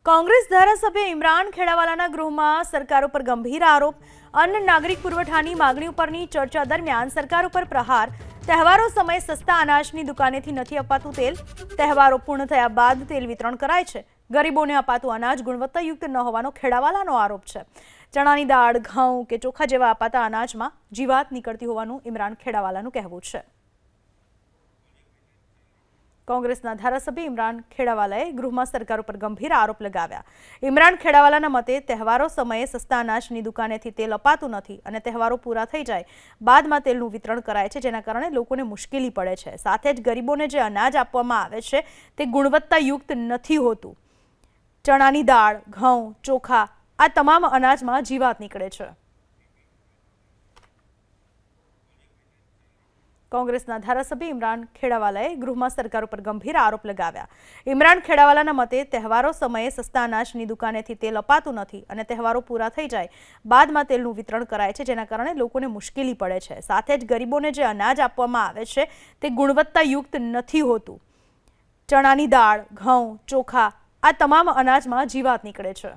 कांग्रेस धारासभ्य इमरान खेड़ावालाना गृहमां सरकार पर गंभीर आरोप। अन्न नागरिक पुरवठानी मागणी उपरनी चर्चा दरमियान सरकार पर प्रहार। तहेवारो समय सस्ता अनाजनी दुकानेथी नथी अपातुं तेल। तहेवारो पूर्ण थया बाद तेल वितरण कराय छे। गरीबोने अपातुं अनाज गुणवत्तायुक्त न होवानो खेड़ावालानो आरोप छे। चणानी दाळ, घઉં के चोखा जेवा अपाता अनाजमां जीवात નીકળતી હોવાનું इमरान खेड़ावालानुं કહેવું છે। कांग्रेसना धारासभ्य इमरान खेड़ावालाए गृहमां सरकार पर गंभीर आरोप लगाव्या। इमरान खेड़ावालाना मते तहेवारो समये सस्ता अनाजनी दुकानेथी तेल अपातुं नथी अने तहेवारो पूरा थई जाय बादमां तेलनुं वितरण कराय छे, जेना कारणे लोकोने मुश्केली पड़े छे। साथे ज गरीबोने जे अनाज आपवामां आवे छे ते गुणवत्तायुक्त नथी होतुं। चणानी दाळ, घઉં, चोखा आ तमाम अनाजमां जीवात નીકળે છે। कांग्रेसना धारासभ्य इमरान खेड़ावालाए गृहमां सरकार पर गंभीर आरोप लगाव्या। इमरान खेड़ावालाना मते तहेवारो समये सस्ता अनाजनी दुकानेथी तेल अपातुं नथी अने तहेवारो पूरा थई जाय बादमां तेलनुं वितरण कराय छे, जेना कारणे लोकोने मुश्केली पड़े छे। साथे ज गरीबोने जे अनाज आपवामां आवे छे ते गुणवत्तायुक्त नथी होतुं। चणानी दाळ, घઉં, चोखा आ तमाम अनाजमां जीवात નીકળે છે।